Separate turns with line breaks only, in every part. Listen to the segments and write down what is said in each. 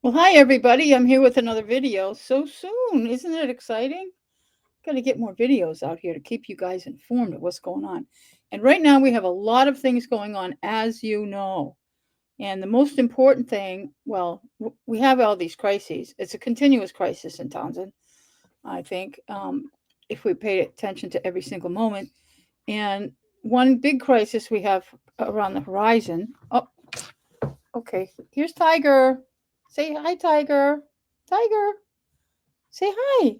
Well, hi everybody. I'm here with another video so soon. Isn't it exciting? Got to get more videos out here to keep you guys informed of what's going on. And right now we have a lot of things going on, as you know. And the most important thing, well, we have all these crises. It's a continuous crisis in Townsend, I think, if we pay attention to every single moment. And one big crisis we have around the horizon. Oh, okay. Here's Tiger. Say hi, Tiger. Tiger, say hi.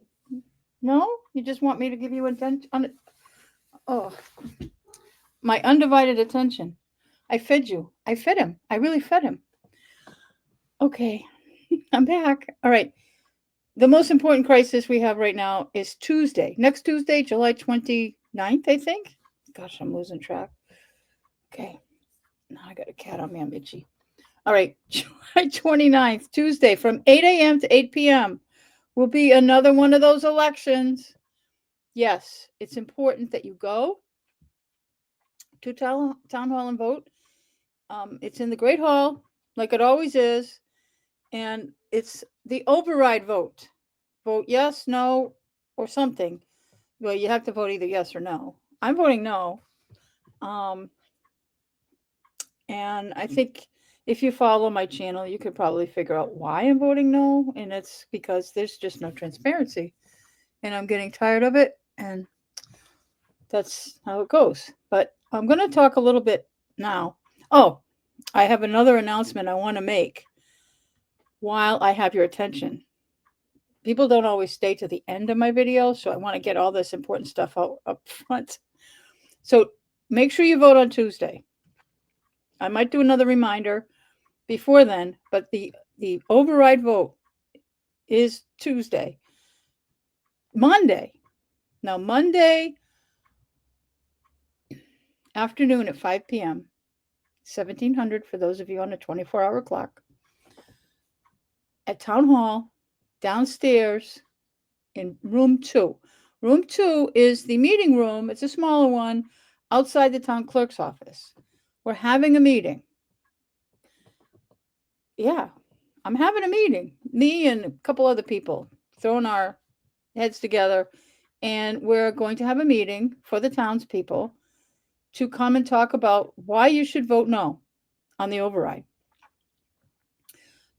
No, you just want me to give you attention. Oh, my undivided attention. I fed you. I fed him. I really fed him. Okay, I'm back. All right. The most important crisis we have right now is Tuesday. Next Tuesday, July 29th, I think. Gosh, I'm losing track. Okay. Now I got a cat on me. I'm itchy. All right. July 29th, Tuesday, from 8 a.m. to 8 p.m. will be another one of those elections. Yes, it's important that you go to town hall and vote. It's in the Great Hall, like it always is, and it's the override vote. Vote yes, no, or something. Well, you have to vote either yes or no. I'm voting no. Um, and I think if you follow my channel, you could probably figure out why I'm voting no, and it's because there's just no transparency, and I'm getting tired of it, and that's how it goes. But I'm going to talk a little bit now. Oh, I have another announcement I want to make while I have your attention. People don't always stay to the end of my video, so I want to get all this important stuff out up front. So make sure you vote on Tuesday. I might do another reminder before then, but the override vote is Tuesday. Monday. Now Monday afternoon at 5 p.m. 1700 for those of you on a 24-hour clock at Town Hall downstairs in room 2. Room 2 is the meeting room. It's a smaller one outside the town clerk's office. We're having a meeting. Yeah, I'm having a meeting. Me and a couple other people throwing our heads together, and we're going to have a meeting for the townspeople to come and talk about why you should vote no on the override.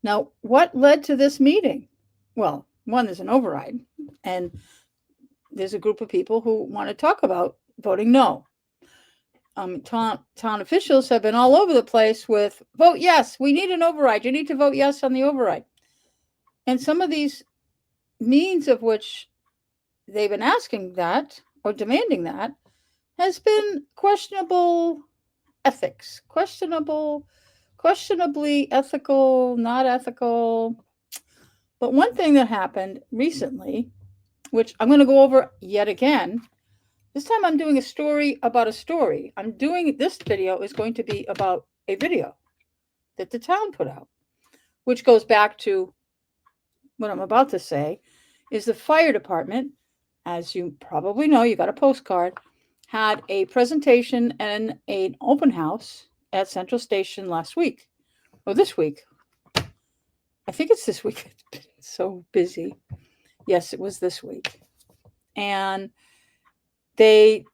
Now, what led to this meeting? Well, one, there's an override, and there's a group of people who want to talk about voting no. Town officials have been all over the place with vote yes, we need an override. You need to vote yes on the override. And some of these means of which they've been asking that or demanding that has been questionable ethics, questionably ethical, not ethical. But one thing that happened recently, which I'm going to go over yet again, this time I'm doing a story about a story. I'm doing this video is going to be about a video that the town put out, which goes back to what I'm about to say is the fire department, as you probably know, you got a postcard, had a presentation and an open house at Central Station last week, or this week. I think it's this week. It's been so busy. Yes, it was this week. And they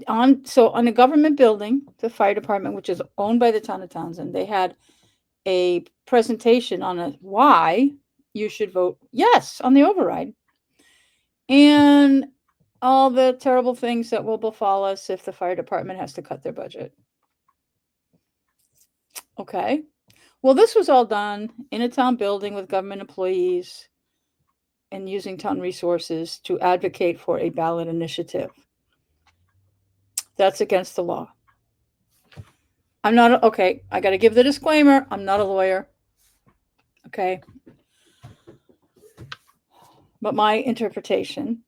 on a government building, the fire department, which is owned by the town of Townsend, they had a presentation on why you should vote yes on the override and all the terrible things that will befall us if the fire department has to cut their budget. Okay. Well, this was all done in a town building with government employees and using town resources to advocate for a ballot initiative. That's against the law. I'm not, okay, I got to give the disclaimer. I'm not a lawyer. Okay. But my interpretation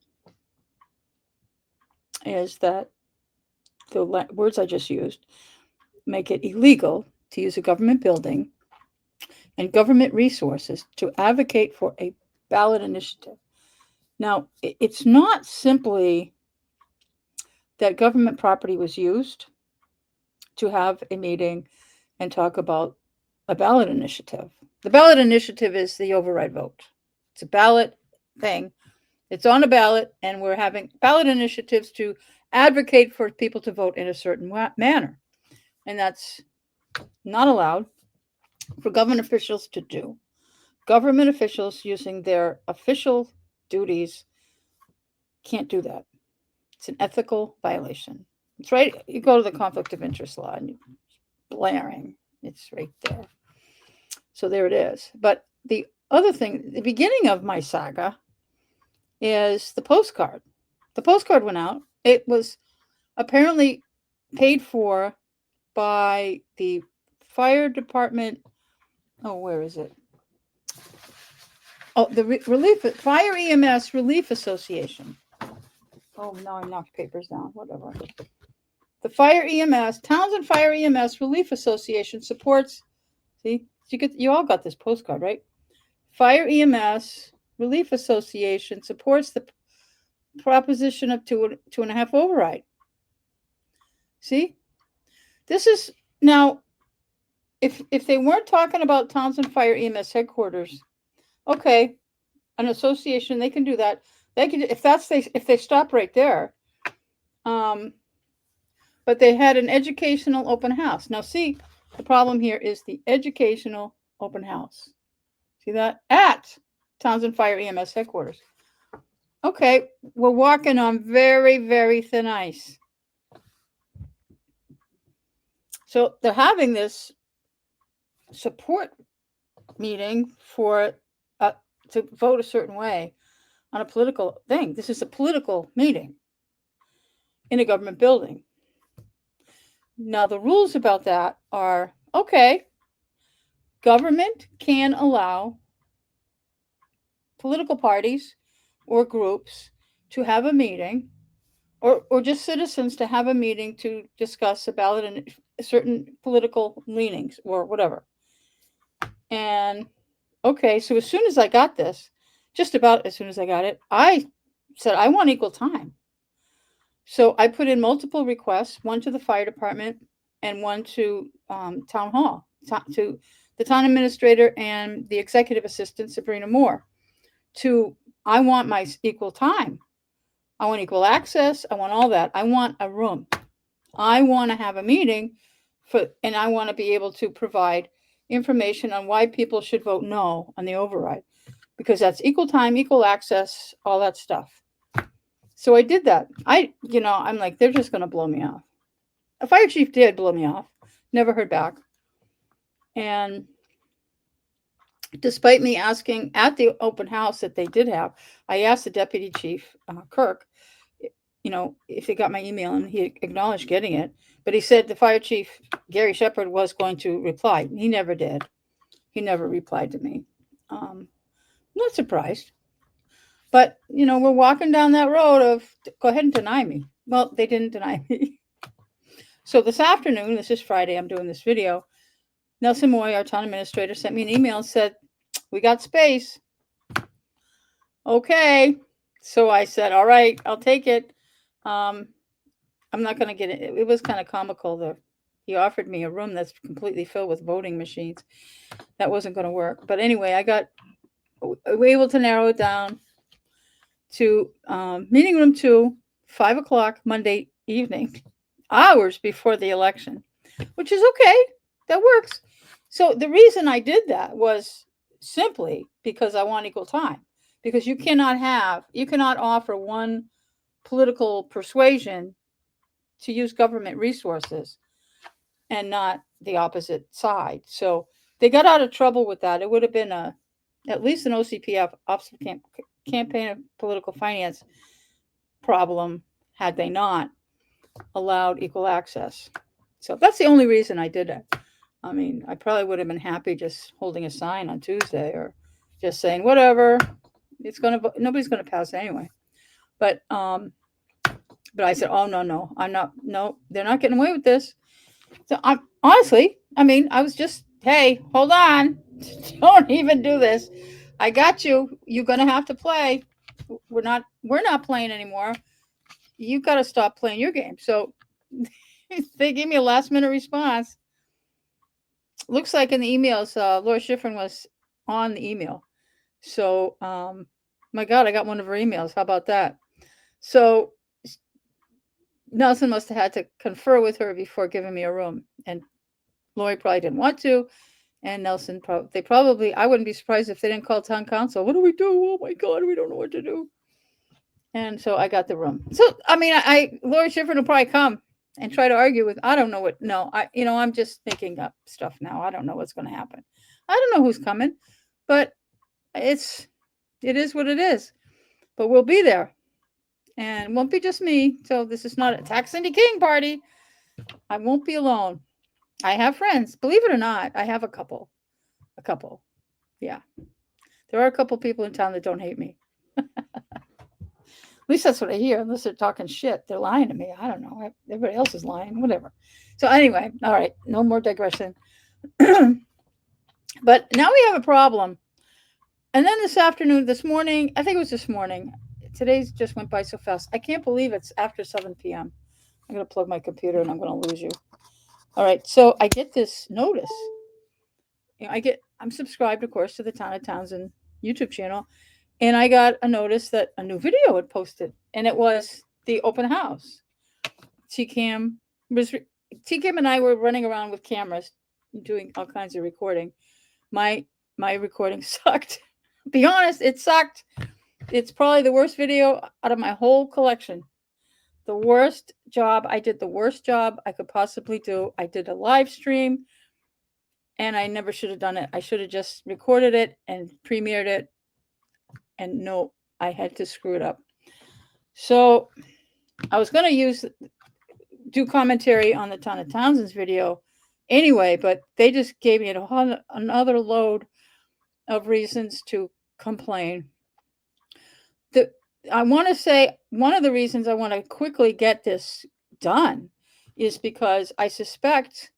is that the words I just used make it illegal to use a government building and government resources to advocate for a ballot initiative. Now, it's not simply that government property was used to have a meeting and talk about a ballot initiative. The ballot initiative is the override vote. It's a ballot thing. It's on a ballot, and we're having ballot initiatives to advocate for people to vote in a certain manner. And that's not allowed for government officials to do. Government officials using their official duties can't do that. It's an ethical violation. It's right. You go to the conflict of interest law and blaring. It's right there. So there it is. But the other thing, the beginning of my saga is the postcard. The postcard went out. It was apparently paid for by the fire department. Oh, where is it? Oh, the Fire EMS Relief Association. Oh, now I knocked papers down. Whatever. The Fire EMS, Townsend Fire EMS Relief Association supports. See, you all got this postcard, right? Fire EMS Relief Association supports the proposition of 2.5 override. See, this is now. If they weren't talking about Townsend Fire EMS headquarters, okay, an association, they can do that. They can, if they stop right there. But they had an educational open house. Now, see, the problem here is the educational open house. See that? At Townsend Fire EMS headquarters. Okay, we're walking on very, very thin ice. So they're having this support meeting for to vote a certain way on a political thing. This is a political meeting in a government building. Now, the rules about that are, okay, government can allow political parties or groups to have a meeting, or just citizens to have a meeting to discuss a ballot and certain political leanings or whatever. And okay, so as soon as I got this, just about as soon as I got it, I said, I want equal time. So I put in multiple requests, one to the fire department and one to town hall, to the town administrator and the executive assistant, Sabrina Moore, I want my equal time. I want equal access. I want all that. I want a room. I want to have a meeting and I want to be able to provide information on why people should vote no on the override, because that's equal time, equal access, all that stuff. So I did that. I'm like, they're just going to blow me off. A fire chief did blow me off. Never heard back. And despite me asking at the open house that they did have, I asked the deputy chief, Kirk, if they got my email, and he acknowledged getting it. But he said the fire chief, Gary Shepard, was going to reply. He never did. He never replied to me. Not surprised. But, we're walking down that road of go ahead and deny me. Well, they didn't deny me. So this afternoon, this is Friday, I'm doing this video. Nelson Moy, our town administrator, sent me an email and said, we got space. Okay. So I said, all right, I'll take it. I'm not going to get it. It was kind of comical. He offered me a room that's completely filled with voting machines. That wasn't going to work. But anyway, we were able to narrow it down to meeting room 2, 5 o'clock Monday evening, hours before the election, which is okay. That works. So the reason I did that was simply because I want equal time. Because you cannot offer one political persuasion to use government resources and not the opposite side. So they got out of trouble with that. It would have been at least an OCPF, campaign of political finance problem had they not allowed equal access. So that's the only reason I did it. I mean, I probably would have been happy just holding a sign on Tuesday or just saying, whatever, nobody's going to pass anyway. But I said, oh, no, they're not getting away with this. So I was just, hey, hold on. Don't even do this. I got you. You're going to have to play. We're not playing anymore. You got to stop playing your game. So they gave me a last minute response. looks like in the emails, Laura Schifrin was on the email. So, my God, I got one of her emails. How about that? So Nelson must have had to confer with her before giving me a room, and Lori probably didn't want to. And Nelson, they probably, I wouldn't be surprised if they didn't call town council. What do we do? Oh my God, we don't know what to do. And so I got the room. So I mean, Lori Schifrin will probably come and try to argue with. I don't know what. No, I'm just making up stuff now. I don't know what's going to happen. I don't know who's coming, but it is what it is. But we'll be there, and it won't be just me. So this is not a Tax Cindy King party. I won't be alone. I have friends. Believe it or not, I have a couple. A couple. Yeah. There are a couple people in town that don't hate me. At least that's what I hear, unless they're talking shit. They're lying to me. I don't know. Everybody else is lying, whatever. So, anyway, all right, no more digression. But now we have a problem. And then this morning, I think it was this morning. Today's just went by so fast. I can't believe it's after 7 p.m. I'm going to plug my computer and I'm going to lose you. All right, so I get this notice. I'm subscribed, of course, to the Town of Townsend YouTube channel, and I got a notice that a new video had posted, and it was the open house. TCAM and I were running around with cameras, doing all kinds of recording. My recording sucked. Be honest, it sucked. It's probably the worst video out of my whole collection. The worst job. I did the worst job I could possibly do. I did a live stream, and I never should have done it. I should have just recorded it and premiered it. And no, I had to screw it up. So I was going to do commentary on the Town of Townsend's video anyway, but they just gave me another load of reasons to complain. I want to say one of the reasons I want to quickly get this done is because I suspect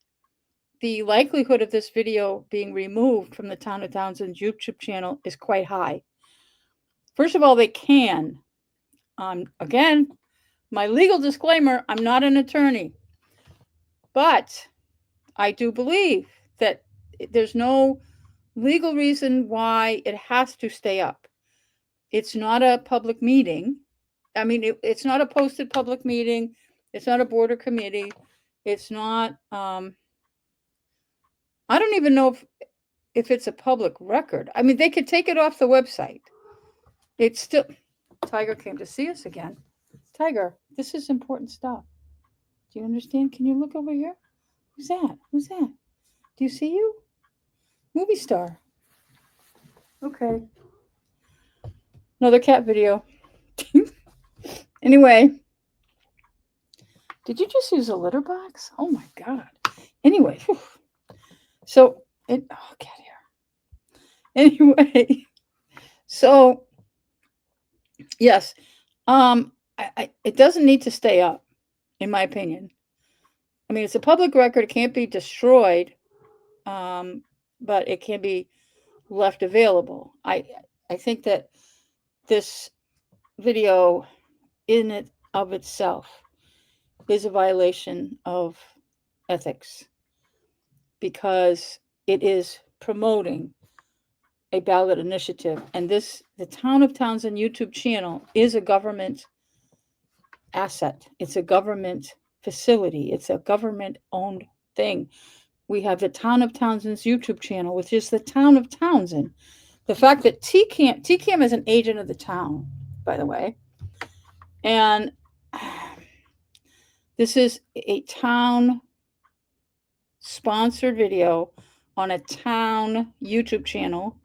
the likelihood of this video being removed from the Town of Townsend's YouTube channel is quite high. First of all, they can. Again, my legal disclaimer, I'm not an attorney, but I do believe that there's no legal reason why it has to stay up. It's not a public meeting. I mean, it's not a posted public meeting. It's not a board or committee. It's not, I don't even know if it's a public record. I mean, they could take it off the website. It's still, Tiger came to see us again. Tiger, this is important stuff. Do you understand? Can you look over here? Who's that? Who's that? Do you see you? Movie star. Okay. Another cat video. Anyway. Did you just use a litter box? Oh my God. Anyway. Whew. So, cat here. Anyway. So, yes. It doesn't need to stay up, in my opinion. I mean, it's a public record. It can't be destroyed, but it can be left available. I think that this video in it of itself is a violation of ethics because it is promoting a ballot initiative. And the Town of Townsend YouTube channel is a government asset. It's a government facility. It's a government-owned thing. We have the Town of Townsend's YouTube channel, which is the Town of Townsend. The fact that TCAM is an agent of the town, by the way. And this is a town-sponsored video on a town YouTube channel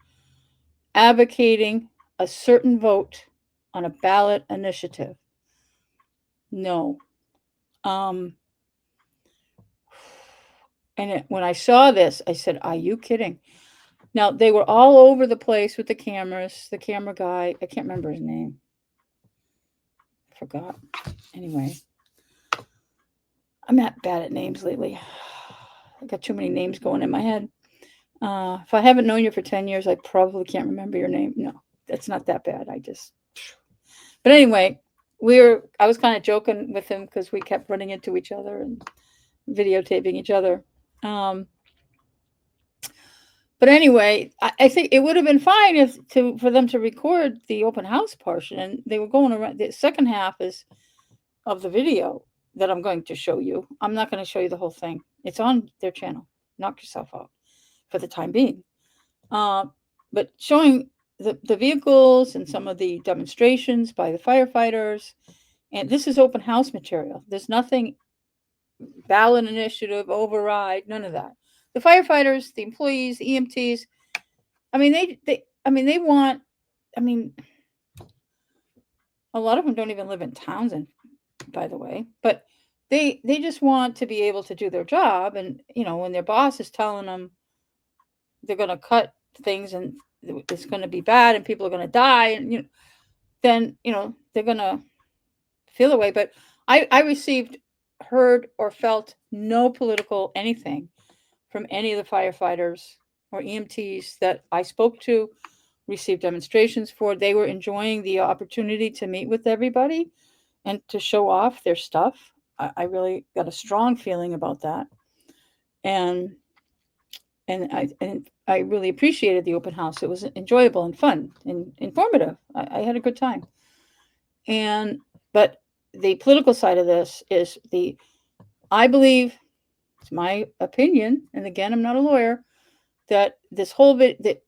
advocating a certain vote on a ballot initiative. No. And when I saw this, I said, are you kidding? Now, they were all over the place with the cameras. The camera guy, I can't remember his name. I forgot. Anyway. I'm not bad at names lately. I got too many names going in my head. If I haven't known you for 10 years, I probably can't remember your name. No, that's not that bad. But anyway, I was kind of joking with him because we kept running into each other and videotaping each other. But anyway, I think it would have been fine for them to record the open house portion, and they were going around. The second half is of the video that I'm going to show you. I'm not going to show you the whole thing. It's on their channel. Knock yourself out for the time being. But showing the vehicles and some of the demonstrations by the firefighters. And this is open house material. There's nothing ballot initiative, override, none of that. The firefighters, the employees, EMTs, I mean, they want, I mean, a lot of them don't even live in Townsend, by the way, but they just want to be able to do their job. And, when their boss is telling them they're going to cut things and it's going to be bad and people are going to die, and, then, they're going to feel away. But I heard or felt no political anything from any of the firefighters or EMTs that I spoke to, received demonstrations for. They were enjoying the opportunity to meet with everybody and to show off their stuff. I really got a strong feeling about that. And I really appreciated the open house. It was enjoyable and fun and informative. I had a good time. But the political side of this is I believe, it's my opinion, and again, I'm not a lawyer, that this whole the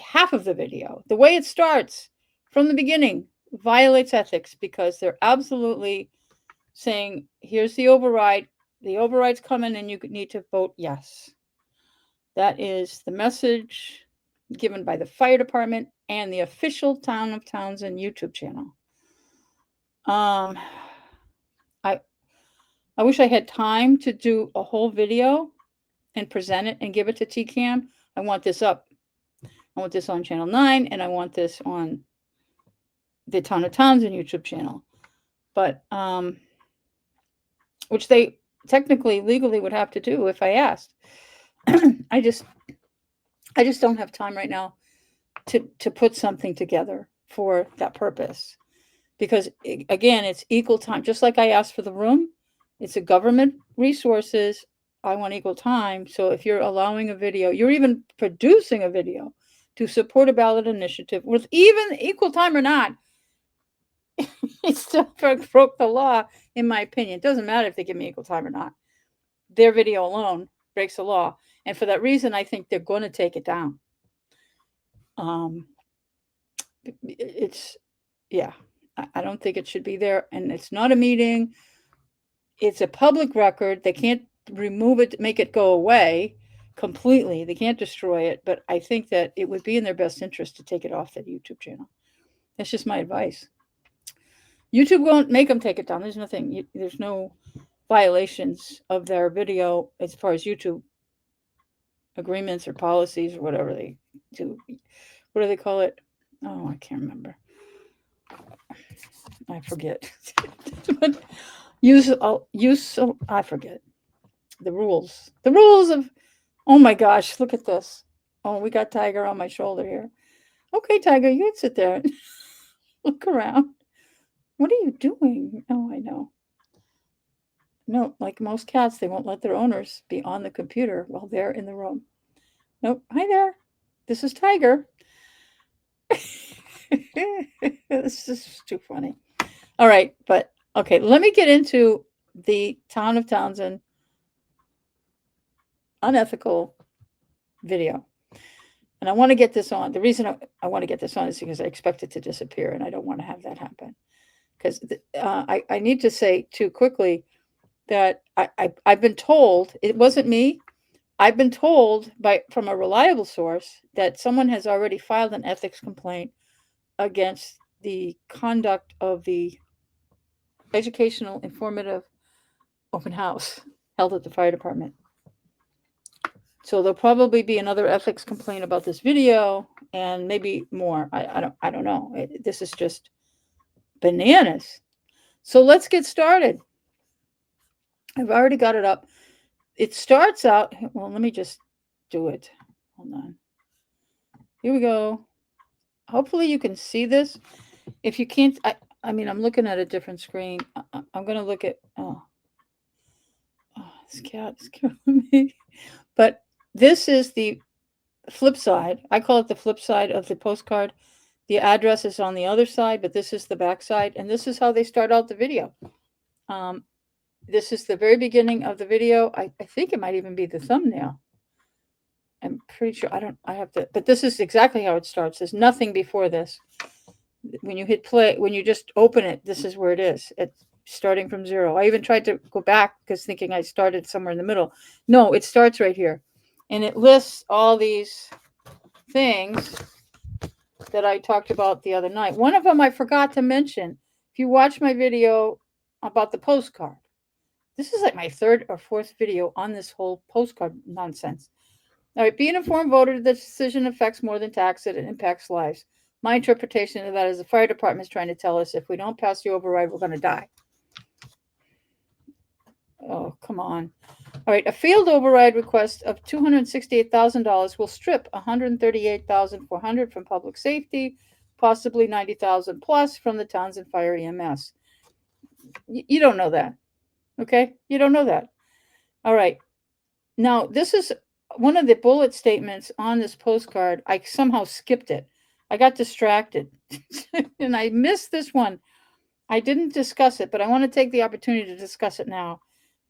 half of the video, the way it starts from the beginning, violates ethics, because they're absolutely saying, here's the override. The override's coming and you need to vote yes. That is the message given by the fire department and the official Town of Townsend YouTube channel. I wish I had time to do a whole video and present it and give it to TCAM. I want this up. I want this on Channel 9, and I want this on the Town of Townsend YouTube channel. But, which they technically, legally would have to do if I asked. I just don't have time right now to put something together for that purpose. Because, again, it's equal time. Just like I asked for the room, it's a government resources. I want equal time. So if you're allowing a video, you're even producing a video to support a ballot initiative with even equal time or not, it still broke the law, in my opinion. It doesn't matter if they give me equal time or not. Their video alone breaks the law. And for that reason, I think they're going to take it down. I don't think it should be there. And it's not a meeting. It's a public record. They can't remove it, make it go away completely. They can't destroy it. But I think that it would be in their best interest to take it off that YouTube channel. That's just my advice. YouTube won't make them take it down. There's nothing. There's no violations of their video as far as YouTube agreements or policies or whatever they do. What do they call it? Oh, I can't remember. I forget. I forget the rules. The rules of. Oh my gosh! Look at this. Oh, we got Tiger on my shoulder here. Okay, Tiger, you can sit there. Look around. What are you doing? Oh, I know. No, like most cats, they won't let their owners be on the computer while they're in the room. Nope. Hi there. This is Tiger. This is too funny. All right, but okay, let me get into the Town of Townsend unethical video. And I want to get this on. The reason I want to get this on is because I expect it to disappear, and I don't want to have that happen. Because I need to say too quickly that I've been told, it wasn't me, I've been told from a reliable source that someone has already filed an ethics complaint against the conduct of the educational, informative open house held at the fire department. So there'll probably be another ethics complaint about this video, and maybe more. I don't know. This is just bananas. So let's get started. I've already got it up. It starts out. Well, let me just do it. Hold on. Here we go. Hopefully you can see this. If you can't, I mean, I'm looking at a different screen. I'm going to look at. Oh, this cat is killing me. But this is the flip side. I call it the flip side of the postcard. The address is on the other side, but this is the back side, and this is how they start out the video. Um, this is the very beginning of the video. I think it might even be the thumbnail. I'm pretty sure I have to, but this is exactly how it starts. There's nothing before this. When you hit play, when you just open it, this is where it is. It's starting from 0. I even tried to go back because thinking I started somewhere in the middle. No, it starts right here. And it lists all these things that I talked about the other night. One of them I forgot to mention. If you watch my video about the postcard, this is like my 3rd or 4th video on this whole postcard nonsense. All right, be an informed voter. The decision affects more than tax it impacts lives. My interpretation of that is the fire department is trying to tell us if we don't pass the override, we're going to die. Oh, come on. All right, a field override request of $268,000 will strip $138,400 from public safety, possibly $90,000 plus from the Townsend Fire EMS. You don't know that, okay? You don't know that. All right. Now, this is one of the bullet statements on this postcard. I somehow skipped it. I got distracted and I missed this one. I didn't discuss it, but I want to take the opportunity to discuss it now.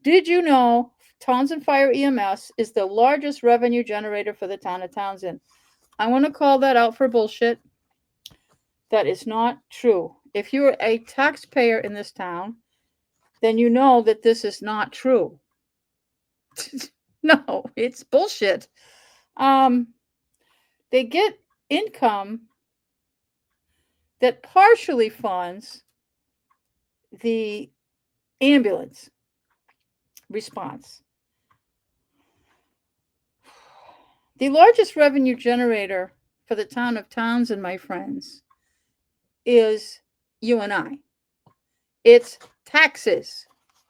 Did you know Townsend Fire EMS is the largest revenue generator for the town of Townsend? I want to call that out for bullshit. That is not true. If you're a taxpayer in this town, then you know that this is not true. No, it's bullshit. They get income that partially funds the ambulance response. The largest revenue generator for the town of Townsend, my friends, is you and I. It's taxes,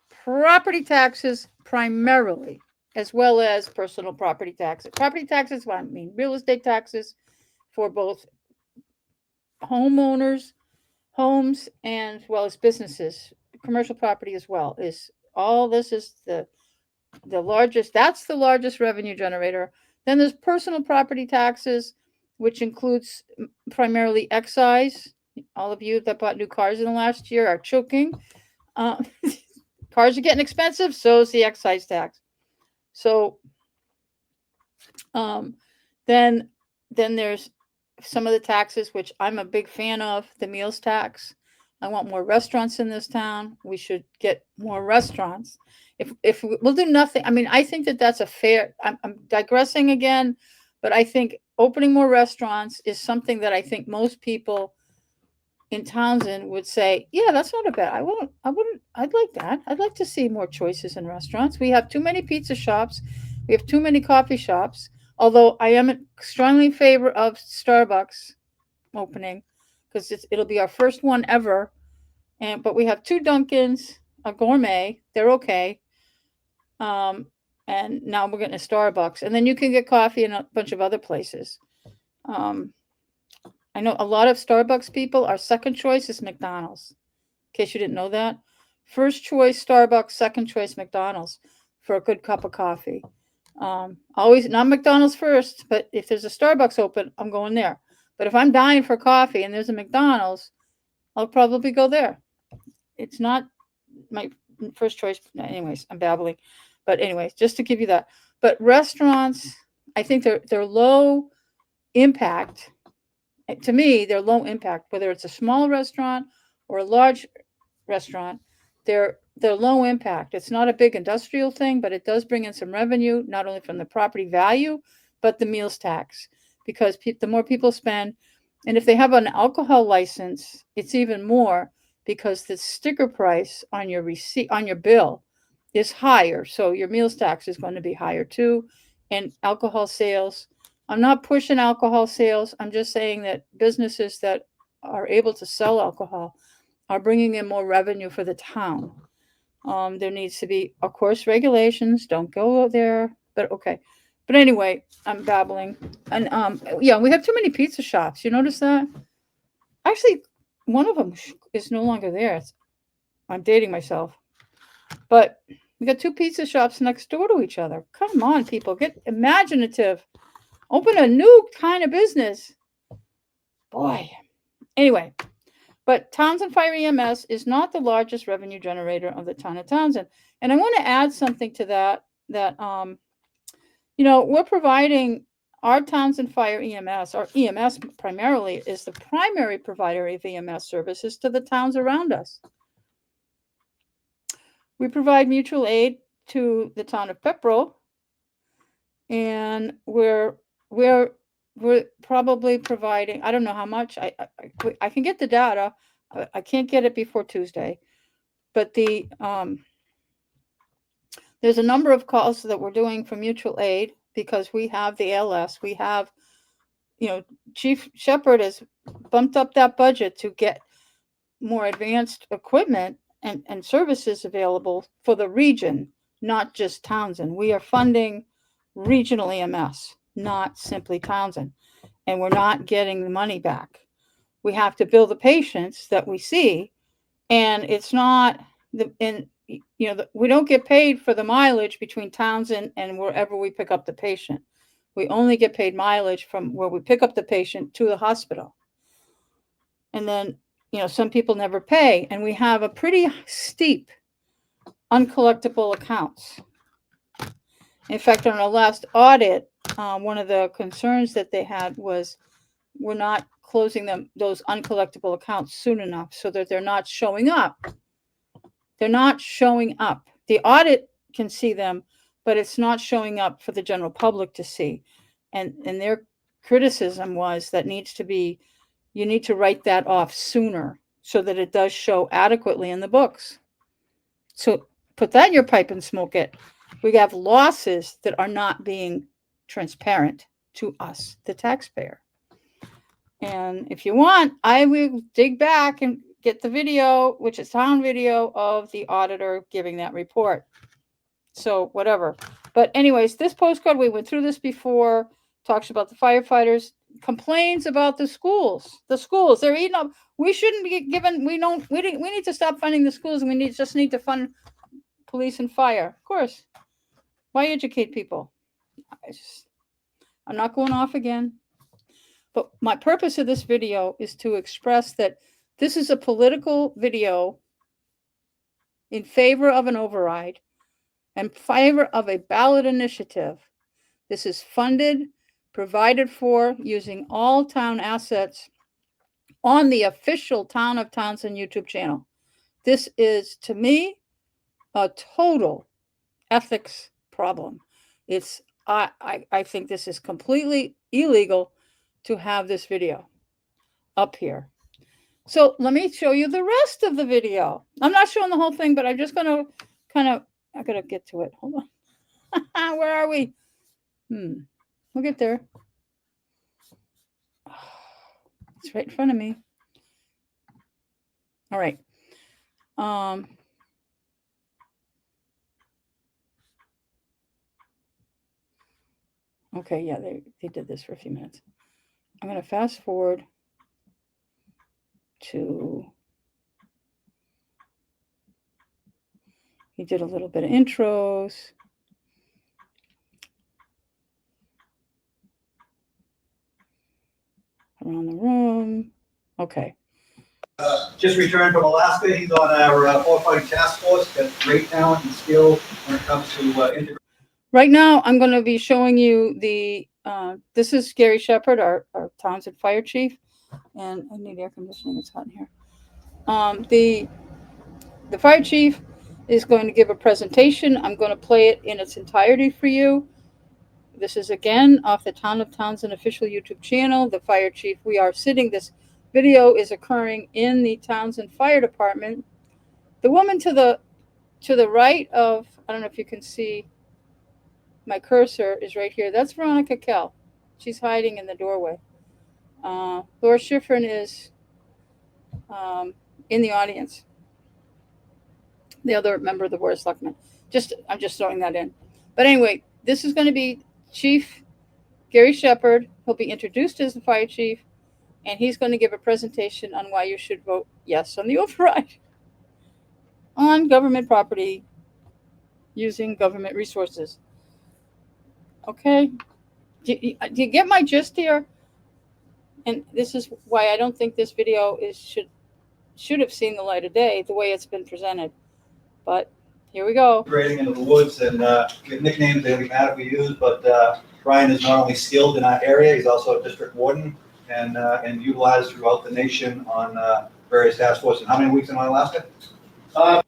property taxes primarily, as well as personal property taxes. Property taxes, I mean real estate taxes for both homeowners, homes, and as well as businesses. Commercial property as well is all. This is the largest. That's the largest revenue generator. Then there's personal property taxes, which includes primarily excise. All of you that bought new cars in the last year are choking. Cars are getting expensive, so is the excise tax. So then there's some of the taxes which I'm a big fan of. The meals tax. I want more restaurants in this town. We should get more restaurants. If we'll do nothing, I mean, I think that that's a fair. I'm digressing again, but I think opening more restaurants is something that I think most people in Townsend would say, yeah, that's not a bad. I'd like that. I'd like to see more choices in restaurants. We have too many pizza shops. We have too many coffee shops. Although I am strongly in favor of Starbucks opening because it'll be our first one ever. But we have 2 Dunkins, a gourmet. They're okay. And now we're getting a Starbucks, and then you can get coffee in a bunch of other places. I know a lot of Starbucks people, our second choice is McDonald's. In case you didn't know that. First choice Starbucks, second choice McDonald's for a good cup of coffee. Always not McDonald's first, but if there's a Starbucks open, I'm going there. But if I'm dying for coffee and there's a McDonald's, I'll probably go there. It's not my first choice. Anyways, I'm babbling. But anyways, just to give you that. But restaurants, I think they're low impact. To me, they're low impact, whether it's a small restaurant or a large restaurant. They're low impact. It's not a big industrial thing, but it does bring in some revenue, not only from the property value, but the meals tax. Because the more people spend, and if they have an alcohol license, it's even more because the sticker price on your receipt, on your bill, is higher. So your meals tax is going to be higher too. And alcohol sales, I'm not pushing alcohol sales. I'm just saying that businesses that are able to sell alcohol are bringing in more revenue for the town. There needs to be, of course, regulations. Don't go there. But okay. But anyway, I'm babbling. And yeah, we have too many pizza shops. You notice that? Actually, one of them is no longer there. I'm dating myself. But we got 2 pizza shops next door to each other. Come on, people, get imaginative. Open a new kind of business. Boy. Anyway, but Townsend Fire EMS is not the largest revenue generator of the town of Townsend. And I want to add something to that, we're providing our Townsend Fire EMS, our EMS primarily, is the primary provider of EMS services to the towns around us. We provide mutual aid to the town of Pepperell, and we're probably providing, I don't know how much, I can get the data, I can't get it before Tuesday, but there's a number of calls that we're doing for mutual aid because we have the ALS. We have, Chief Shepherd has bumped up that budget to get more advanced equipment and services available for the region, not just Townsend. We are funding regional EMS, not simply Townsend. And we're not getting the money back. We have to bill the patients that we see, and it's not we don't get paid for the mileage between Townsend and wherever we pick up the patient. We only get paid mileage from where we pick up the patient to the hospital. And then, some people never pay, and we have a pretty steep uncollectible accounts. In fact, on our last audit, one of the concerns that they had was we're not closing those uncollectible accounts soon enough so that they're not showing up. They're not showing up. The audit can see them, but it's not showing up for the general public to see. And their criticism was that you need to write that off sooner so that it does show adequately in the books. So put that in your pipe and smoke it. We have losses that are not being transparent to us, the taxpayer. And if you want, I will dig back and get the video, which is sound video of the auditor giving that report. So whatever. But anyways, this postcard, we went through this before, talks about the firefighters, complains about the schools. The schools, they're eating up. We shouldn't be given, we need to stop funding the schools, and we just need to fund police and fire. Of course. Why educate people? I'm not going off again. But my purpose of this video is to express that this is a political video in favor of an override and favor of a ballot initiative. This is funded, provided for using all town assets on the official Town of Townsend YouTube channel. This is, to me, a total ethics problem. I think this is completely illegal to have this video up here. So let me show you the rest of the video. I'm not showing the whole thing, but I'm just going to I got to get to it. Hold on. Where are we? We'll get there. It's right in front of me. All right. Okay, yeah, they did this for a few minutes. I'm going to fast forward to, he did a little bit of intros. Around the room. Okay.
Just returned from Alaska. He's on our firefighting task force. Got great talent and skill when it comes to integration.
Right now, I'm going to be showing you this is Gary Shepherd, our Townsend fire chief. And I need air conditioning. It's hot in here. The fire chief is going to give a presentation. I'm going to play it in its entirety for you. This is again off the Town of Townsend official YouTube channel. The fire chief, this video is occurring in the Townsend Fire Department. The woman to the right of, I don't know if you can see my cursor, is right here. That's Veronica Kell. She's hiding in the doorway. Laura Schifrin is in the audience. The other member of the Board of Selectmen. I'm just throwing that in. But anyway, this is going to be Chief Gary Shepherd. He'll be introduced as the fire chief, and he's going to give a presentation on why you should vote yes on the override on government property using government resources. Okay, Do you get my gist here? And this is why I don't think this video should have seen the light of day the way it's been presented. But here we go.
Grading into the woods, and we have nicknames that we we use, but Brian is not only skilled in our area, he's also a district warden and utilized throughout the nation on various task forces. How many weeks in Alaska?
I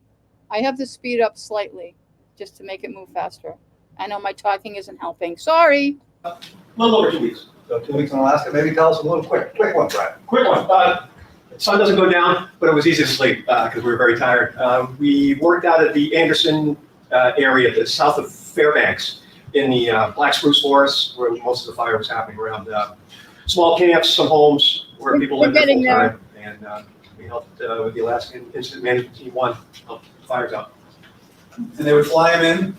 have to speed up slightly just to make it move faster. I know my talking isn't helping. Sorry.
A little over 2 weeks.
So 2 weeks in Alaska. Maybe tell us a little quick one, Brian.
Quick one. The sun doesn't go down, but it was easy to sleep because we were very tired. We worked out at the Anderson area, the south of Fairbanks, in the Black Spruce Forest, where most of the fire was happening around small camps, some homes where people lived there full time. And we helped with the Alaskan Incident Management Team 1, help the fires out.
And they would fly in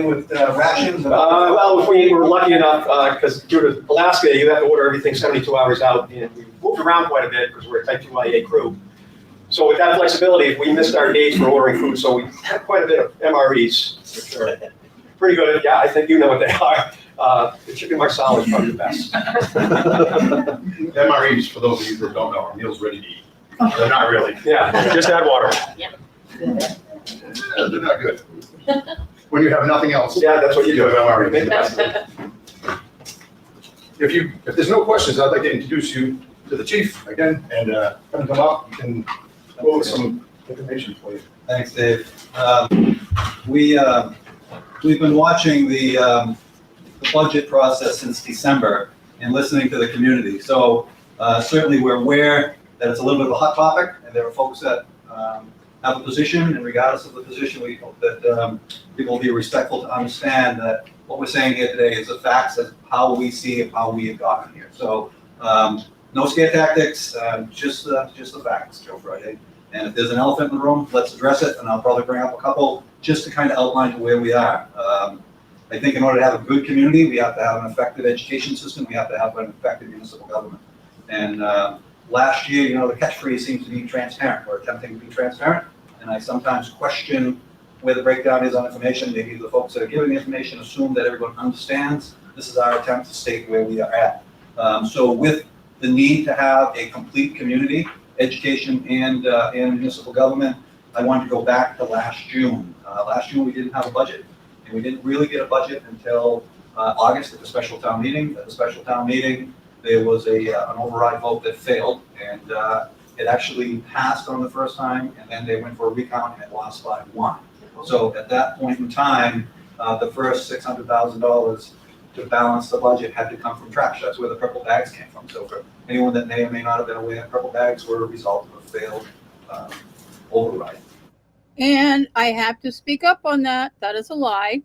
with rations?
Well, if we were lucky enough, because due to Alaska, you have to order everything 72 hours out, and we moved around quite a bit because we're a Type 2IA crew. So with that flexibility, we missed our dates for ordering food, so we had quite a bit of MREs, for sure. Pretty good, yeah, I think you know what they are. The chicken marsala is probably the best.
MREs, for those of you that don't know, are meals ready to eat. They're not really.
Yeah, just add water.
They're not good. When you have nothing else.
Yeah, that's what you do.
MREs. If there's no questions, I'd like to introduce you to the chief again, and have him come up and go over some information for you.
Thanks, Dave. We've been watching the budget process since December and listening to the community. So certainly we're aware that it's a little bit of a hot topic, and there are folks that have a position, and regardless of the position, we hope that people will be respectful to understand that what we're saying here today is the facts of how we see it, how we have gotten here. So no scare tactics, just the facts, Joe Friday. And if there's an elephant in the room, let's address it, and I'll probably bring up a couple just to kind of outline where we are. I think in order to have a good community, we have to have an effective education system, we have to have an effective municipal government. And last year, the catchphrase seems to be transparent. We're attempting to be transparent, and I sometimes question where the breakdown is on information. Maybe the folks that are giving the information assume that everyone understands. This is our attempt to state where we are at. So with the need to have a complete community, education and municipal government, I wanted to go back to last June. Last June, we didn't have a budget, and we didn't really get a budget until August at the special town meeting. At the special town meeting, there was an override vote that failed, and it actually passed on the first time, and then they went for a recount and it lost by 1. So at that point in time, the first $600,000 to balance the budget had to come from trash. That's where the purple bags came from. So for anyone that may or may not have been aware, purple bags were a result of a failed override.
And I have to speak up on that. That is a lie.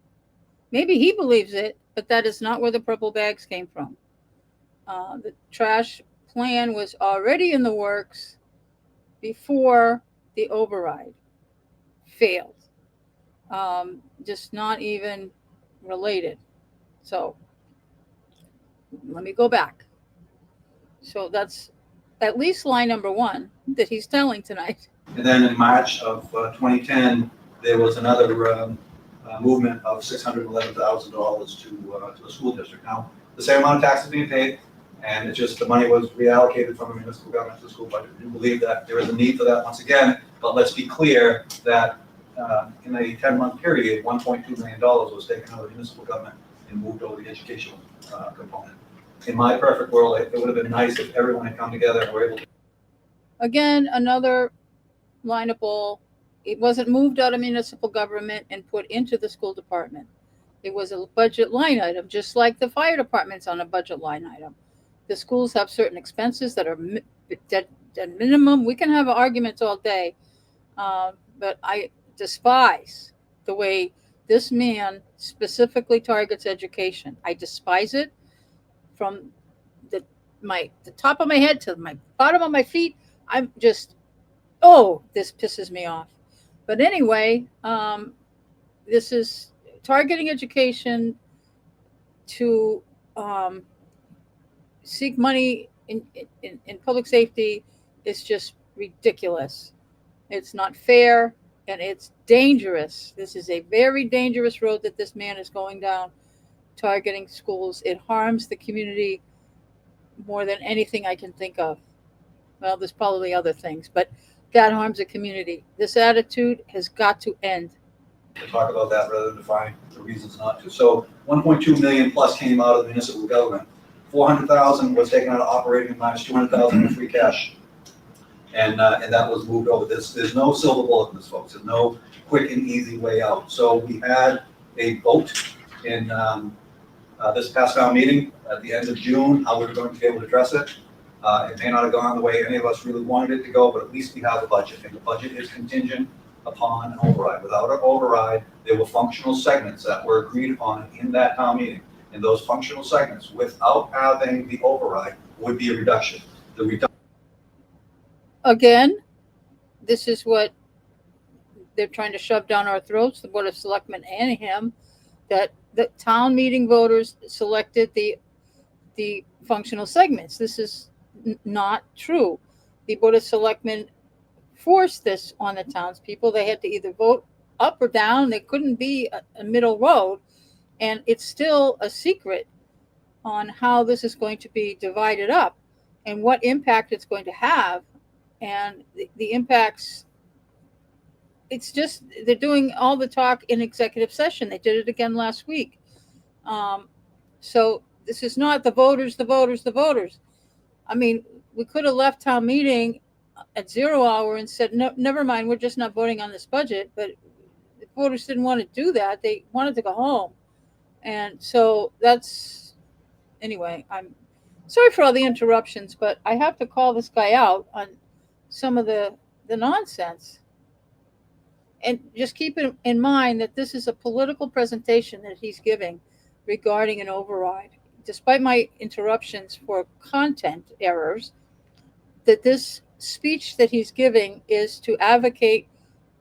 Maybe he believes it, but that is not where the purple bags came from. The trash plan was already in the works before the override failed. Just not even related. So let me go back. So that's at least line number 1 that he's telling tonight.
And then in March of 2010, there was another movement of $611,000 to the school district. Now, the same amount of taxes being paid, and it's just the money was reallocated from the municipal government to the school budget. We believe that there is a need for that once again, but let's be clear that in a 10-month period, $1.2 million was taken out of the municipal government and moved over the educational component. In my perfect world, it would have been nice if everyone had come together and were able to.
Again, another line of bull. It wasn't moved out of municipal government and put into the school department. It was a budget line item, just like the fire department's on a budget line item. The schools have certain expenses that are at minimum. We can have arguments all day, but I despise the way this man specifically targets education. I despise it from the top of my head to my bottom of my feet. I'm just, this pisses me off. But anyway, this is targeting education to seek money in public safety is just ridiculous. It's not fair, and it's dangerous. This is a very dangerous road that this man is going down targeting schools. It harms the community more than anything I can think of. Well, there's probably other things, but that harms the community. This attitude has got to end.
To talk about that rather than find the reasons not to. So 1.2 million plus came out of the municipal government. 400,000 was taken out of operating minus 200,000 in free cash. And that was moved over. There's no silver bullet in this, folks. There's no quick and easy way out. So we had a vote in this past town meeting at the end of June, how we were going to be able to address it. It may not have gone the way any of us really wanted it to go, but at least we have a budget, and the budget is contingent upon an override. Without an override, there were functional segments that were agreed upon in that town meeting. And those functional segments, without having the override, would be a reduction. The reduction.
Again, this is what they're trying to shove down our throats, the Board of Selectmen and him, that the town meeting voters selected the functional segments. This is not true. The Board of Selectmen forced this on the townspeople. They had to either vote up or down. There couldn't be a middle road. And it's still a secret on how this is going to be divided up and what impact it's going to have. And the impacts, it's just, they're doing all the talk in executive session. They did it again last week. So this is not the voters. I mean, we could have left town meeting at 0 hour and said, no, never mind, we're just not voting on this budget. But the voters didn't want to do that. They wanted to go home. And so that's, anyway, I'm sorry for all the interruptions, but I have to call this guy out on some of the nonsense. And just keep in mind that this is a political presentation that he's giving regarding an override. Despite my interruptions for content errors, that this speech that he's giving is to advocate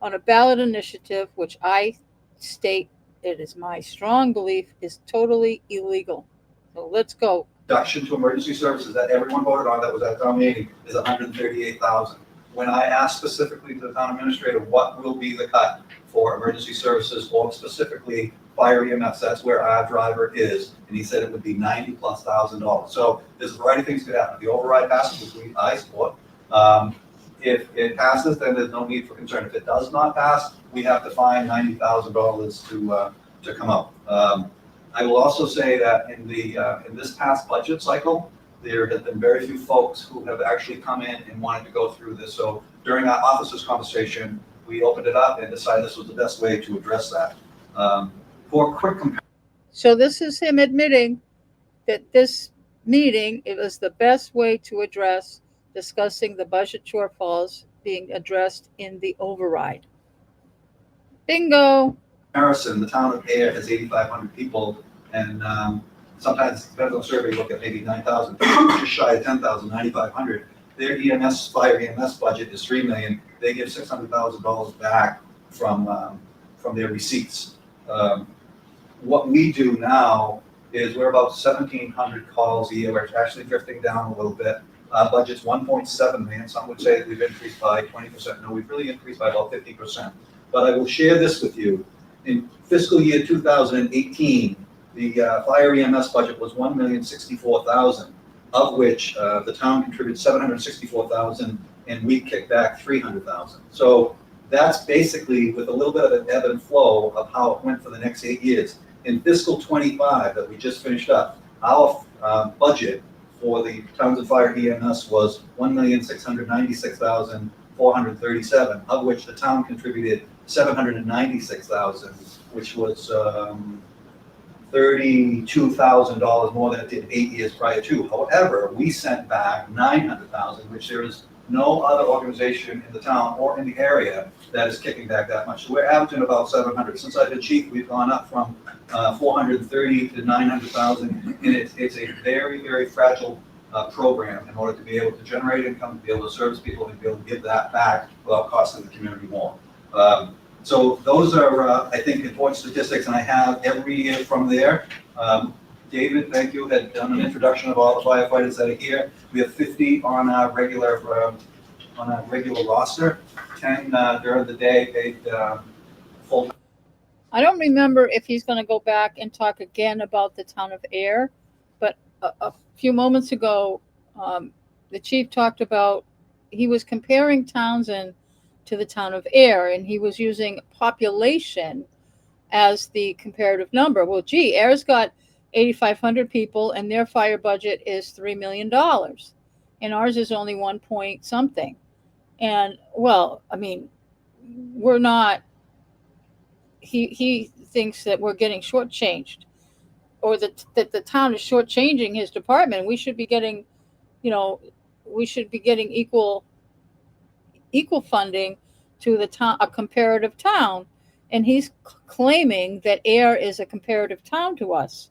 on a ballot initiative, which I state, it is my strong belief, is totally illegal. So let's go.
Reduction to emergency services that everyone voted on that was at town meeting is 138,000. When I asked specifically to the town administrator, what will be the cut for emergency services or specifically fire EMS, that's where our driver is, and he said it would be $90,000+. So there's a variety of things that could happen. If the override passes, which I support. If it passes, then there's no need for concern. If it does not pass, we have to find $90,000 to come out. I will also say that in this past budget cycle, there have been very few folks who have actually come in and wanted to go through this. So during our officers' conversation, we opened it up and decided this was the best way to address that. For a quick comparison.
So this is him admitting that this meeting, it was the best way to address discussing the budget shortfalls being addressed in the override. Bingo.
Comparison, the town of Air has 8,500 people, and sometimes it depends on the survey, you look at maybe 9,000, just shy of 10,000, 9,500. Their EMS, fire EMS budget is $3 million. They give $600,000 back from their receipts. What we do now is we're about 1,700 calls a year. We're actually drifting down a little bit. Budget's 1.7 million. Some would say that we've increased by 20%. No, we've really increased by about 50%. But I will share this with you. In fiscal year 2018, the fire EMS budget was $1,064,000, of which the town contributed $764,000, and we kicked back $300,000. So that's basically with a little bit of an ebb and flow of how it went for the next 8 years. In fiscal 25 that we just finished up, our budget for the Townsend Fire EMS was $1,696,437, of which the town contributed $796,000, which was $32,000 more than it did 8 years prior to. However, we sent back $900,000, which there is no other organization in the town or in the area that is kicking back that much. So we're averaging about 700. Since I've been chief, we've gone up from 430 to 900,000, and it's a very, very fragile program in order to be able to generate income, to be able to service people, and to be able to give that back without costing the community more. So those are, I think, important statistics, and I have every year from there. David, thank you, had done an introduction of all the firefighters that are here. We have 50 on our regular roster, 10 during the day paid full.
I don't remember if he's going to go back and talk again about the town of Air, but a few moments ago, the chief talked about he was comparing Townsend to the town of Air, and he was using population as the comparative number. Well, gee, Air's got 8,500 people, and their fire budget is $3 million, and ours is only 1 point something. And well, I mean, we're not. He thinks that we're getting shortchanged, or that the town is shortchanging his department. We should be getting, you know, we should be getting equal funding to the town, a comparative town, and he's claiming that Air is a comparative town to us.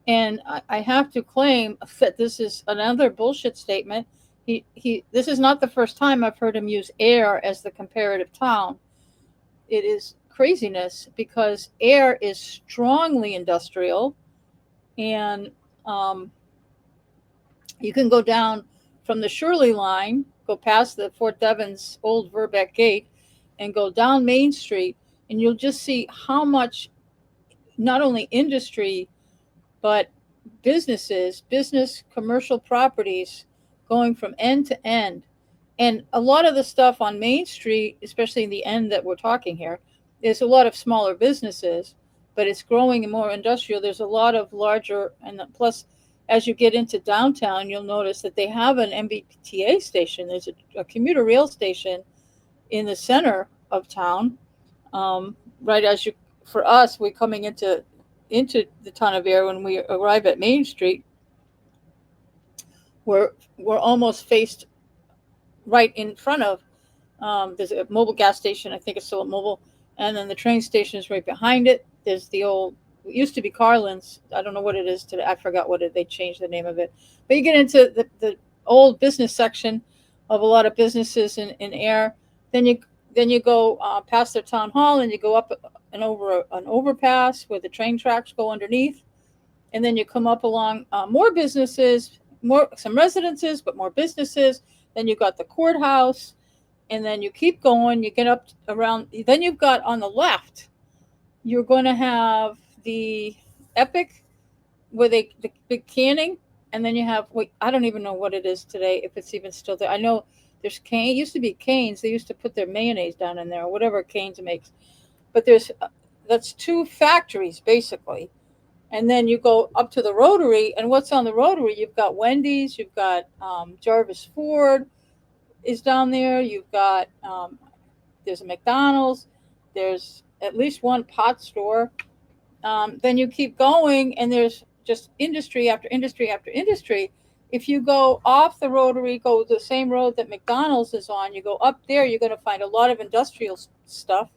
And I have to claim that this is another bullshit statement. This is not the first time I've heard him use Air as the comparative town. It is craziness because Air is strongly industrial, and you can go down from the Shirley line, go past the Fort Devens old Verbeck gate, and go down Main Street, and you'll just see how much not only industry but business, commercial properties going from end to end. And a lot of the stuff on Main Street, especially in the end that we're talking here, there's a lot of smaller businesses, but it's growing and more industrial. There's a lot of larger, and plus, as you get into downtown, you'll notice that they have an MBTA station. There's a commuter rail station in the center of town. Right as you, for us, we're coming into the town of Air. When we arrive at Main Street, we're almost faced right in front of. There's a mobile gas station. I think it's still a mobile, and then the train station is right behind it. There's the old, it used to be Carlin's. I don't know what it is today. I forgot what they changed the name of it. But you get into the old business section of a lot of businesses in Air. Then you go past their town hall, and you go up and over an overpass where the train tracks go underneath, and then you come up along more businesses, some residences, but more businesses. Then you got the courthouse, and then you keep going. You get up around. Then you've got on the left, you're going to have the Epic, where the big canning, and then you have, wait, I don't even know what it is today, if it's even still there. I know there's Cane. It used to be Cane's. They used to put their mayonnaise down in there, or whatever Cane's makes. But that's two factories basically. And then you go up to the Rotary, and what's on the Rotary? You've got Wendy's, you've got Jarvis Ford is down there. You've got there's a McDonald's. There's at least one pot store. Then you keep going, and there's just industry after industry after industry. If you go off the Rotary, go the same road that McDonald's is on, you go up there, you're going to find a lot of industrial stuff.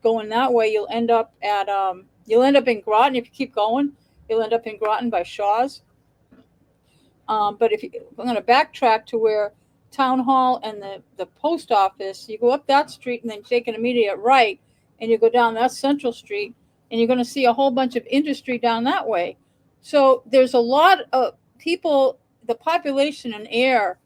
Going that way, you'll end up in Groton. If you keep going, you'll end up in Groton by Shaw's. But I'm going to backtrack to where Town Hall and the post office, you go up that street and then take an immediate right, and you go down that Central Street, and you're going to see a whole bunch of industry down that way. So there's a lot of people. The population in Air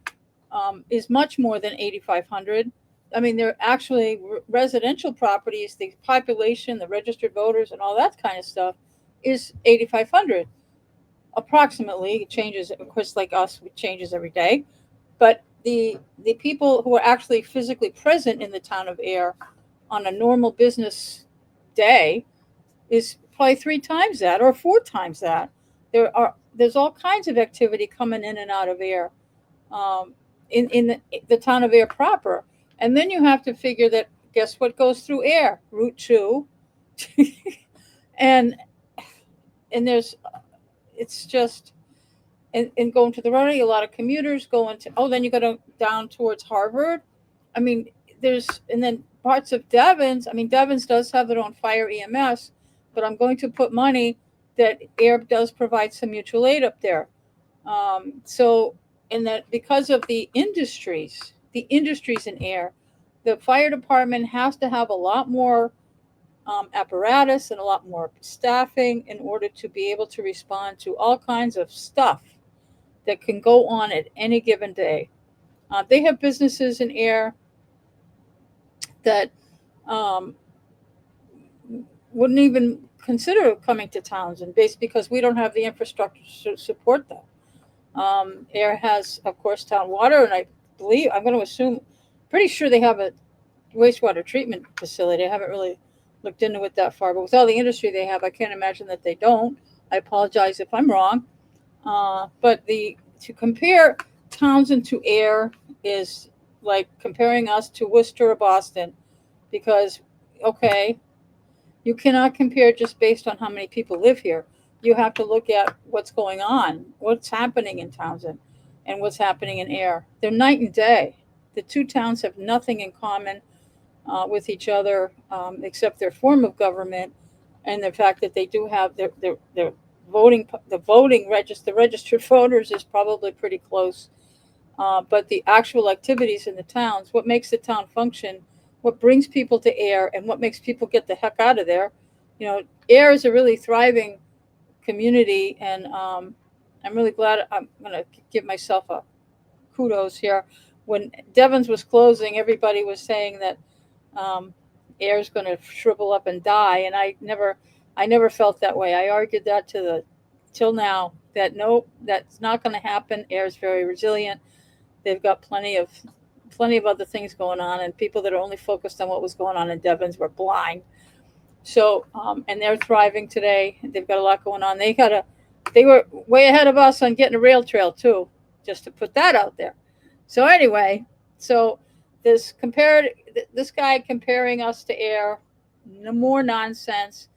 is much more than 8,500. I mean, they're actually residential properties. The population, the registered voters, and all that kind of stuff is 8,500 approximately. It changes, of course, like us, it changes every day. But the people who are actually physically present in the town of Air on a normal business day is probably 3 times that or 4 times that. There's all kinds of activity coming in and out of Air, in the town of Air proper. And then you have to figure that, guess what goes through Air? Route 2. and there's, it's just, and going to the Rotary, a lot of commuters going to, then you go down towards Harvard. I mean, and then parts of Devens. I mean, Devens does have their own fire EMS, but I'm going to put money that Air does provide some mutual aid up there. So, and that because of the industries in Air, the fire department has to have a lot more apparatus and a lot more staffing in order to be able to respond to all kinds of stuff that can go on at any given day. They have businesses in Air that wouldn't even consider coming to Townsend, based because we don't have the infrastructure to support them. Air has, of course, town water, and I'm going to assume, pretty sure they have a wastewater treatment facility. I haven't really looked into it that far, but with all the industry they have, I can't imagine that they don't. I apologize if I'm wrong. But to compare Townsend to Air is like comparing us to Worcester or Boston, because, okay, you cannot compare just based on how many people live here. You have to look at what's going on, what's happening in Townsend, and what's happening in Air. They're night and day. The two towns have nothing in common with each other, except their form of government and the fact that they do have their voting. The registered voters is probably pretty close. But the actual activities in the towns, what makes the town function, what brings people to Air, and what makes people get the heck out of there. Air is a really thriving community, and I'm really glad. I'm going to give myself a kudos here. When Devon's was closing, everybody was saying that Air's going to shrivel up and die, and I never felt that way. I argued that till now, that no, that's not going to happen. Air's very resilient. They've got plenty of other things going on, and people that are only focused on what was going on in Devon's were blind. So, and they're thriving today. They've got a lot going on. They were way ahead of us on getting a rail trail too, just to put that out there. So anyway, this guy comparing us to Air, no more nonsense,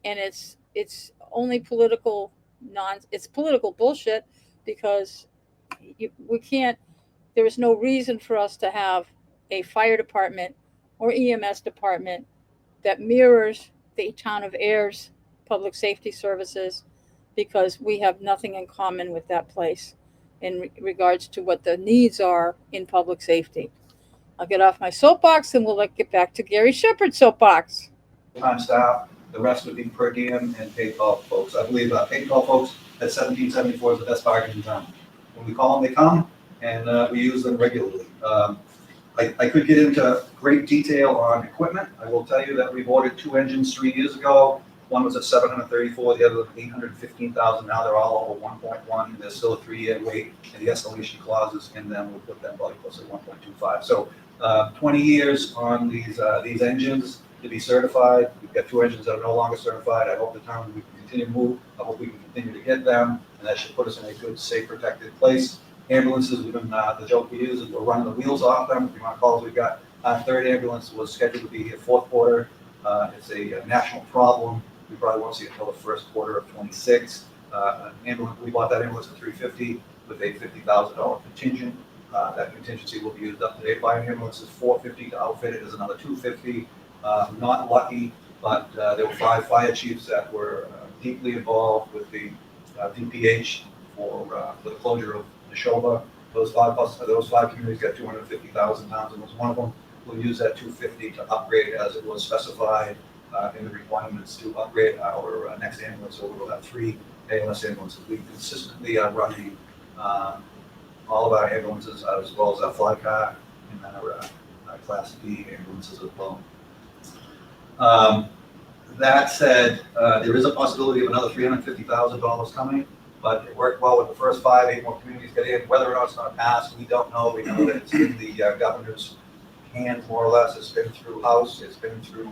and it's only political it's political bullshit, because we can't. There is no reason for us to have a fire department or EMS department that mirrors the town of Air's public safety services, because we have nothing in common with that place in regards to what the needs are in public safety. I'll get off my soapbox and we'll get back to Gary Shepherd's soapbox.
Time staff, the rest would be per diem and paid call folks. I believe paid call folks at 1774 is the best bargain in town. When we call them, they come, and we use them regularly. I could get into great detail on equipment. I will tell you that we ordered 2 engines 3 years ago. One was at 734, the other was 815,000. Now they're all over 1.1. There's still a 3-year wait, and the escalation clauses in them will put them probably close to 1.25. So 20 years on these engines to be certified. We've got 2 engines that are no longer certified. I hope the town we can continue to move. I hope we can continue to get them, and that should put us in a good, safe, protected place. Ambulances, we've been, the joke we use is we're running the wheels off them. The amount of calls we've got, our 3rd ambulance was scheduled to be here 4th quarter. It's a national problem. We probably won't see it until the 1st quarter of 26. Ambulance, we bought that ambulance for $350 with a $50,000 contingent. That contingency will be used up today. Buying ambulance is $450 to outfit it is another $250. Not lucky, but there were 5 fire chiefs that were deeply involved with the DPH for the closure of Neshoba. Those 5 communities got 250,000 pounds, and was one of them. We'll use that $250 to upgrade as it was specified in the requirements to upgrade our next ambulance. So we'll have 3 ALS ambulances. We consistently are running all of our ambulances as well as our fly car and our Class D ambulances as well. That said, there is a possibility of another $350,000 coming, but it worked well with the first 5. 8 more communities get in. Whether or not it's going to pass, we don't know. We know that it's in the governor's hands, more or less. It's been through House, it's been through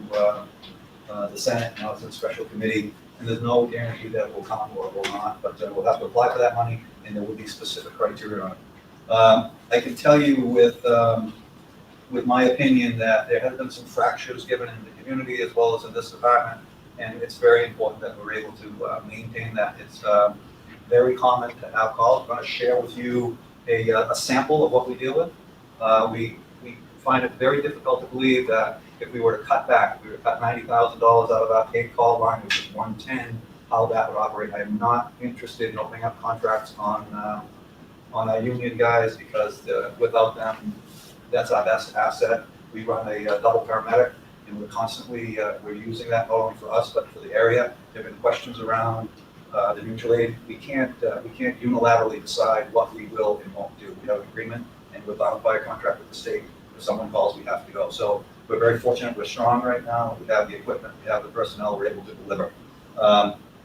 the Senate, now it's in special committee, and there's no guarantee that it will come or it will not, but we'll have to apply for that money, and there will be specific criteria on it. I can tell you with my opinion that there have been some fractures given in the community as well as in this department, and it's very important that we're able to maintain that. It's very common to have calls. I'm going to share with you a sample of what we deal with. We find it very difficult to believe that if we were to cut back, if we were to cut $90,000 out of our paid call line, which is 110, how that would operate. I am not interested in opening up contracts on our union guys, because without them, that's our best asset. We run a double paramedic, and we're constantly we're using that not only for us but for the area. There have been questions around the mutual aid. We can't unilaterally decide what we will and won't do. We have an agreement, and we're bound by a contract with the state. If someone calls, we have to go. So We're very fortunate. We're strong right now. We have the equipment. We have the personnel. We're able to deliver.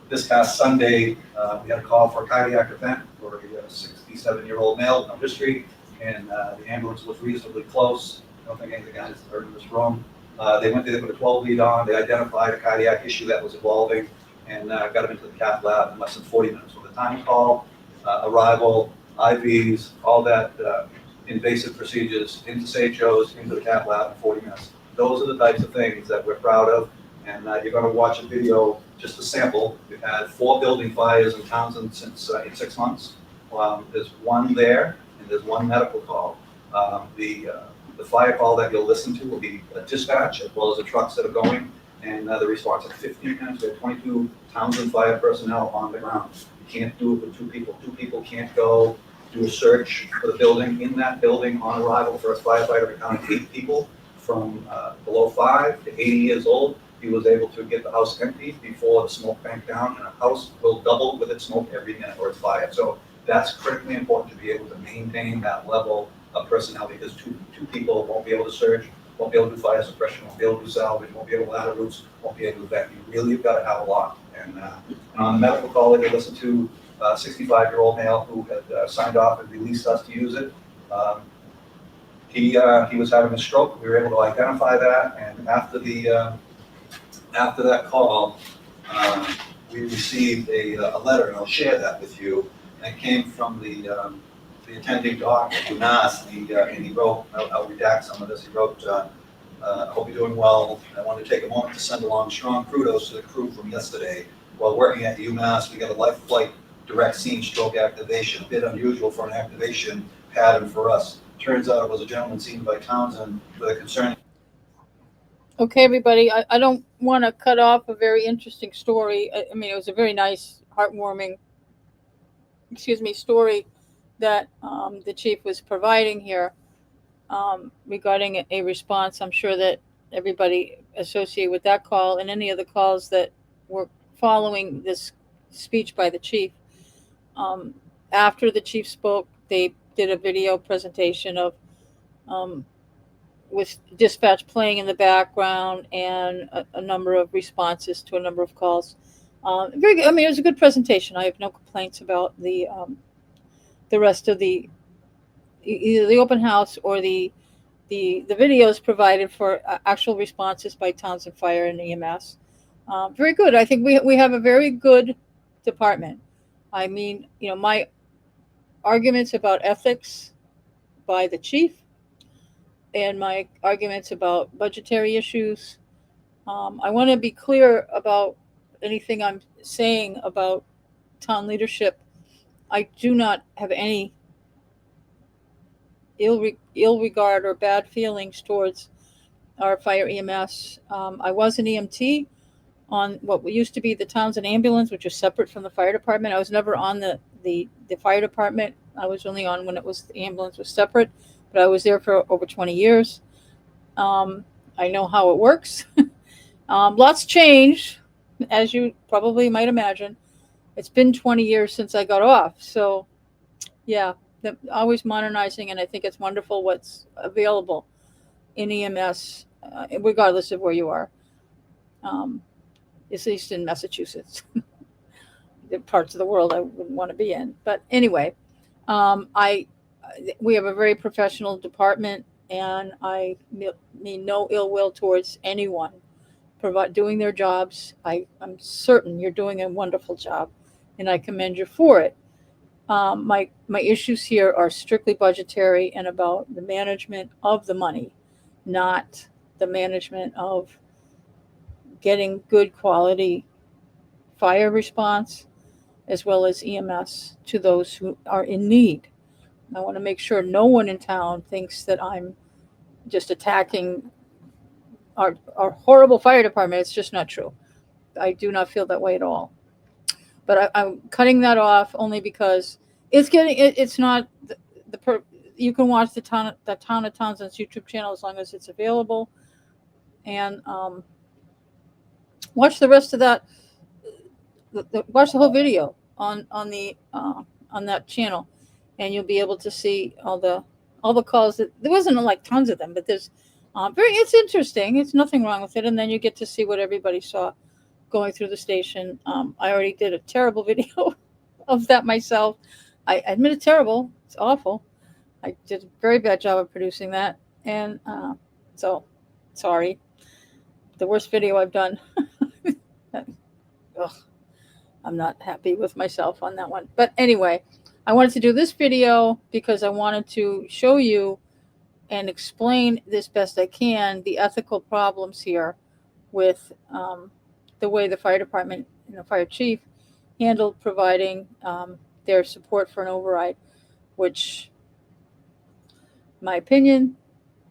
This past Sunday, we had a call for a cardiac event for a 67-year-old male, no history, and the ambulance was reasonably close. I don't think any of the guys are in this room. They went there, they put a 12 lead on. They identified a cardiac issue that was evolving, and got him into the cath lab in less than 40 minutes. From the time call, arrival, IVs, all that invasive procedures, into SHOs, into the cath lab in 40 minutes. Those are the types of things that we're proud of, and you're going to watch a video, just a sample. We've had 4 building fires in Townsend since in 6 months. There's one there, and there's one medical call. The fire call that you'll listen to will be a dispatch, as well as the trucks that are going, and the response in 15 minutes. We have 22 Townsend fire personnel on the ground. You can't do it with 2 people. 2 people can't go do a search for the building. In that building, on arrival, first firefighter encountered 8 people from below 5 to 80 years old. He was able to get the house emptied before the smoke banked down, and a house will double with its smoke every minute or it's fire. So that's critically important to be able to maintain that level of personnel, because two people won't be able to search, won't be able to do fire suppression, won't be able to do salvage, won't be able to ladder routes, won't be able to do that. You really have got to have a lot. And on the medical call that you listened to, a 65-year-old male who had signed off and released us to use it. He was having a stroke. We were able to identify that, and after that call, we received a letter, and I'll share that with you. And it came from the attending doc at UMass, and he wrote, I'll redact some of this, he wrote, I hope you're doing well. I want to take a moment to send along strong kudos to the crew from yesterday. While working at UMass, we got a life flight direct scene stroke activation, a bit unusual for an activation pattern for us. Turns out it was a gentleman seen by Townsend with a concern.
Okay, everybody, I don't want to cut off a very interesting story. I mean, it was a very nice, heartwarming, story that the chief was providing here regarding a response. I'm sure that everybody associated with that call and any of the calls that were following this speech by the chief. After the chief spoke, they did a video presentation of with dispatch playing in the background and a number of responses to a number of calls. Very good. I mean, it was a good presentation. I have no complaints about the rest of either the open house or the videos provided for actual responses by Townsend Fire and EMS. Very good. I think we have a very good department. I mean, my arguments about ethics by the chief and my arguments about budgetary issues. I want to be clear about anything I'm saying about town leadership. I do not have any ill regard or bad feelings towards our fire EMS. I was an EMT on what used to be the Townsend ambulance, which was separate from the fire department. I was never on the fire department. I was only on when the ambulance was separate, but I was there for over 20 years. I know how it works. Lots changed, as you probably might imagine. It's been 20 years since I got off. So yeah, always modernizing, and I think it's wonderful what's available in EMS, regardless of where you are. At least in Massachusetts, the parts of the world I wouldn't want to be in. But anyway, we have a very professional department, and I mean no ill will towards anyone doing their jobs. I'm certain you're doing a wonderful job, and I commend you for it. My issues here are strictly budgetary and about the management of the money, not the management of getting good quality fire response as well as EMS to those who are in need. I want to make sure no one in town thinks that I'm just attacking our horrible fire department. It's just not true. I do not feel that way at all. But I'm cutting that off only because it's not you can watch the town of Townsend's YouTube channel as long as it's available, and watch the rest of that. Watch the whole video on that channel, and you'll be able to see all the calls. There wasn't like tons of them, but there's It's interesting. It's nothing wrong with it. And then you get to see what everybody saw going through the station. I already did a terrible video of that myself. I admit it's terrible. It's awful. I did a very bad job of producing that. And so, sorry. The worst video I've done. Ugh, I'm not happy with myself on that one. But anyway, I wanted to do this video because I wanted to show you and explain this best I can the ethical problems here with the way the fire department and the fire chief handled providing their support for an override, which, my opinion,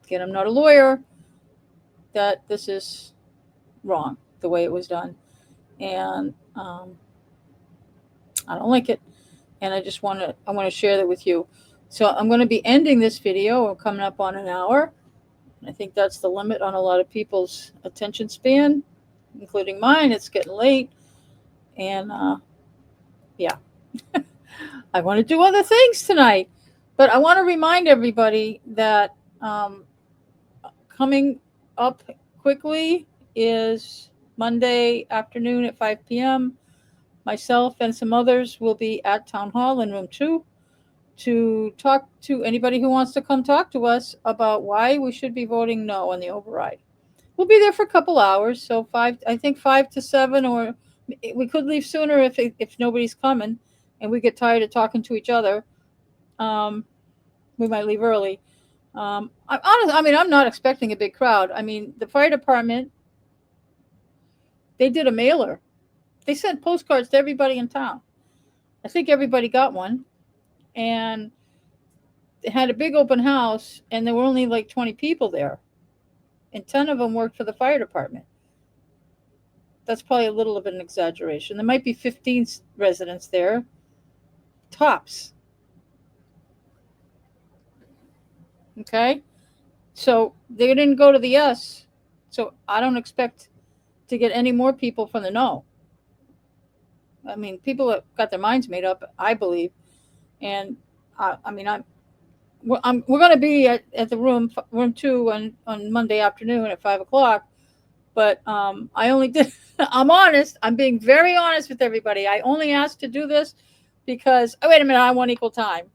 again, I'm not a lawyer, that this is wrong the way it was done. And I don't like it. And I want to share that with you. So I'm going to be ending this video. We're coming up on an hour. I think that's the limit on a lot of people's attention span, including mine. It's getting late. And yeah, I want to do other things tonight. But I want to remind everybody that coming up quickly is Monday afternoon at 5 p.m. Myself and some others will be at Town Hall in room 2 to talk to anybody who wants to come talk to us about why we should be voting no on the override. We'll be there for a couple hours, so 5 to 7, or we could leave sooner if nobody's coming and we get tired of talking to each other. We might leave early. I'm not expecting a big crowd. I mean, the fire department, they did a mailer. They sent postcards to everybody in town. I think everybody got one. And they had a big open house, and there were only like 20 people there. And 10 of them worked for the fire department. That's probably a little of an exaggeration. There might be 15 residents there, tops. Okay? So they didn't go to the yes. So I don't expect to get any more people from the no. I mean, people have got their minds made up, I believe. And we're going to be at the room 2 on Monday afternoon at 5 o'clock. But I only did, I'm honest. I'm being very honest with everybody. I only asked to do this because, oh, wait a minute, I want equal time.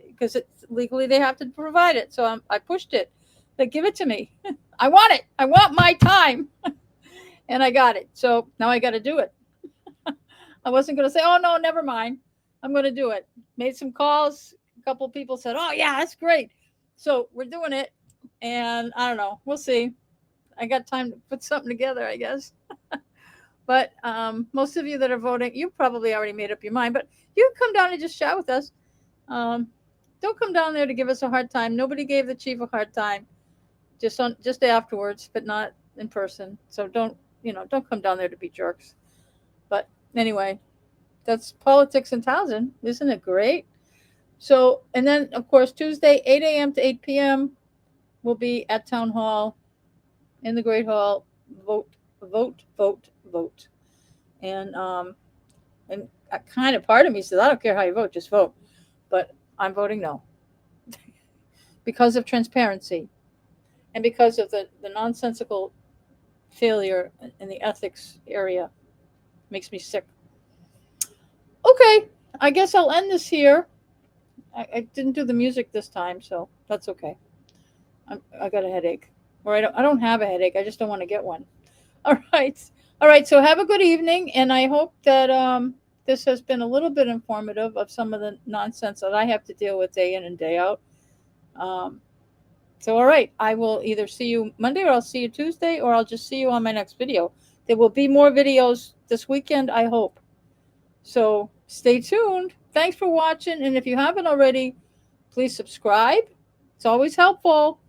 Because legally they have to provide it. So I pushed it. They give it to me. I want it. I want my time. And I got it. So now I got to do it. I wasn't going to say, oh, no, never mind. I'm going to do it. Made some calls. A couple people said, oh, yeah, that's great. So we're doing it. And I don't know. We'll see. I got time to put something together, I guess. But most of you that are voting, you probably already made up your mind. But you can come down and just chat with us. Don't come down there to give us a hard time. Nobody gave the chief a hard time. Just afterwards, but not in person. So don't come down there to be jerks. But anyway, that's politics in Townsend. Isn't it great? So, and then, of course, Tuesday, 8 a.m. to 8 p.m., we'll be at Town Hall in the Great Hall. Vote, vote, vote, vote. And kind of part of me says, I don't care how you vote, just vote. But I'm voting no. Because of transparency and because of the nonsensical failure in the ethics area. Makes me sick. Okay, I guess I'll end this here. I didn't do the music this time, so that's okay. I got a headache. Or I don't have a headache. I just don't want to get one. All right. So have a good evening, and I hope that this has been a little bit informative of some of the nonsense that I have to deal with day in and day out. So all right, I will either see you Monday, or I'll see you Tuesday, or I'll just see you on my next video. There will be more videos this weekend, I hope. So stay tuned. Thanks for watching. And if you haven't already, please subscribe. It's always helpful.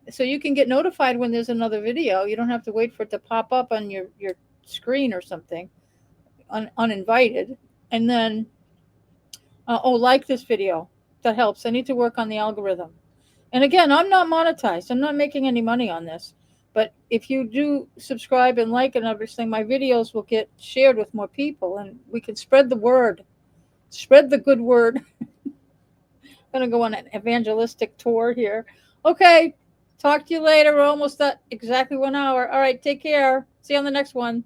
So you can get notified when there's another video. You don't have to wait for it to pop up on your screen or something, uninvited. And then, like this video. That helps. I need to work on the algorithm. And again, I'm not monetized. I'm not making any money on this. But if you do subscribe and like and everything, my videos will get shared with more people, and we can spread the word. Spread the good word. I'm going to go on an evangelistic tour here. Okay. Talk to you later. We're almost at exactly 1 hour. All right, take care. See you on the next one.